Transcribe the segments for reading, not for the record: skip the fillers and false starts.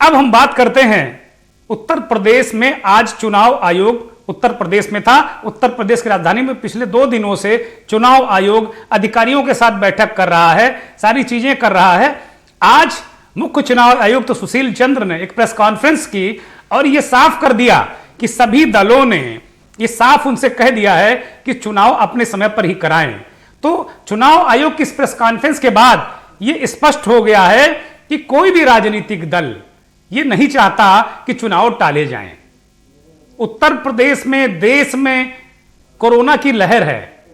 अब हम बात करते हैं उत्तर प्रदेश में। आज चुनाव आयोग उत्तर प्रदेश में था। उत्तर प्रदेश की राजधानी में पिछले 2 दिनों से चुनाव आयोग अधिकारियों के साथ बैठक कर रहा है, सारी चीजें कर रहा है। आज मुख्य चुनाव आयुक्त तो सुशील चंद्र ने एक प्रेस कॉन्फ्रेंस की और यह साफ कर दिया कि सभी दलों ने यह साफ उनसे कह दिया है कि चुनाव अपने समय पर ही कराएं। तो चुनाव आयोग की इस प्रेस कॉन्फ्रेंस के बाद यह स्पष्ट हो गया है कि कोई भी राजनीतिक दल यह नहीं चाहता कि चुनाव टाले जाएं। उत्तर प्रदेश में, देश में कोरोना की लहर है।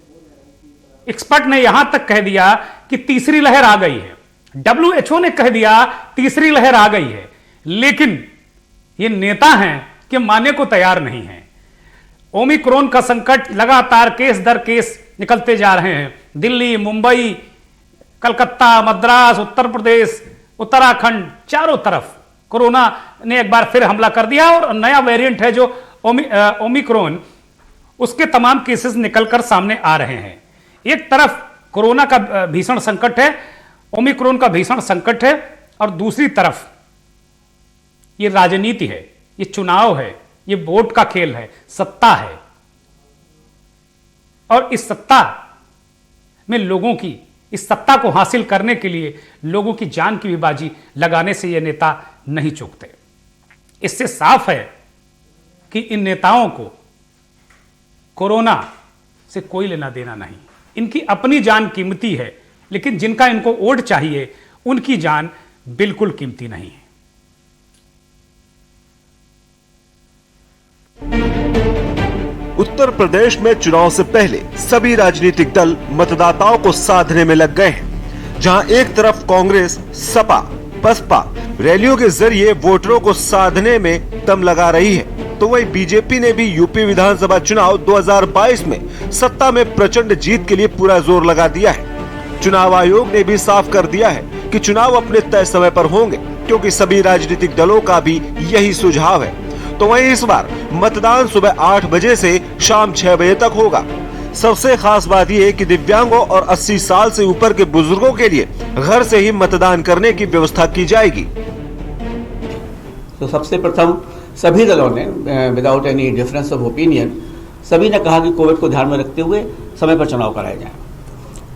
एक्सपर्ट ने यहां तक कह दिया कि तीसरी लहर आ गई है। WHO ने कह दिया तीसरी लहर आ गई है, लेकिन ये नेता हैं कि मानने को तैयार नहीं हैं। ओमिक्रॉन का संकट लगातार केस दर केस निकलते जा रहे हैं। दिल्ली, मुंबई, कलकत्ता, मद्रास, उत्तर प्रदेश, उत्तराखंड, चारों तरफ कोरोना ने एक बार फिर हमला कर दिया और नया वेरिएंट है जो ओमिक्रॉन, उसके तमाम केसेस निकलकर सामने आ रहे हैं। एक तरफ कोरोना का भीषण संकट है, ओमिक्रॉन का भीषण संकट है, और दूसरी तरफ ये राजनीति है, ये चुनाव है, ये वोट का खेल है, सत्ता है। और इस सत्ता में लोगों की, इस सत्ता को हासिल करने के लिए लोगों की जान की भी बाजी लगाने से ये नेता नहीं चूकते। इससे साफ है कि इन नेताओं को कोरोना से कोई लेना देना नहीं। इनकी अपनी जान कीमती है, लेकिन जिनका इनको वोट चाहिए उनकी जान बिल्कुल कीमती नहीं है। उत्तर प्रदेश में चुनाव से पहले सभी राजनीतिक दल मतदाताओं को साधने में लग गए हैं। जहां एक तरफ कांग्रेस, सपा, बसपा रैलियों के जरिए वोटरों को साधने में दम लगा रही है, तो वहीं बीजेपी ने भी यूपी विधानसभा चुनाव 2022 में सत्ता में प्रचंड जीत के लिए पूरा जोर लगा दिया है। चुनाव आयोग ने भी साफ कर दिया है कि चुनाव अपने तय समय पर होंगे, क्योंकि सभी राजनीतिक दलों का भी यही सुझाव है। तो वहीं इस बार मतदान सुबह 8 बजे से शाम 6 बजे तक होगा। सबसे खास बात यह है कि दिव्यांगों और 80 साल से ऊपर के बुजुर्गों के लिए घर से ही मतदान करने की व्यवस्था की जाएगी। तो सबसे प्रथम सभी दलों ने without any difference of opinion सभी ने कहा कि कोविड को ध्यान में रखते हुए समय पर चुनाव कराए जाएं।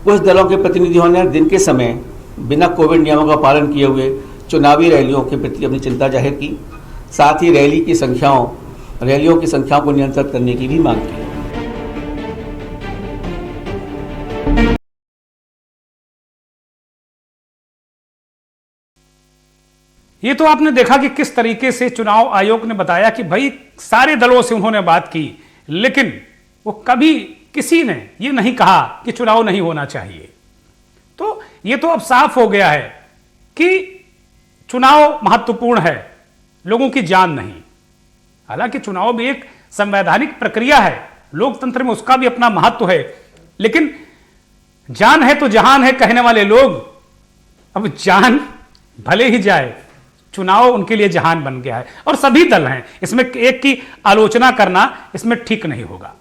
कुछ दलों के प्रतिनिधियों ने दिन के समय बिना कोविड नियमों का पालन किए हुए चुनावी रैलियों के प्रति अपनी चिंता जाहिर की। साथ ही रैलियों की संख्याओं को नियंत्रित करने की भी मांग की। ये तो आपने देखा कि किस तरीके से चुनाव आयोग ने बताया कि भाई सारे दलों से उन्होंने बात की, लेकिन वो कभी किसी ने ये नहीं कहा कि चुनाव नहीं होना चाहिए। तो ये तो अब साफ हो गया है कि चुनाव महत्वपूर्ण है, लोगों की जान नहीं। हालांकि चुनाव भी एक संवैधानिक प्रक्रिया है, लोकतंत्र में उसका भी अपना महत्व है, लेकिन जान है तो जहान है कहने वाले लोग अब जान भले ही जाए, चुनाव उनके लिए जहान बन गया है। और सभी दल हैं, इसमें एक की आलोचना करना इसमें ठीक नहीं होगा।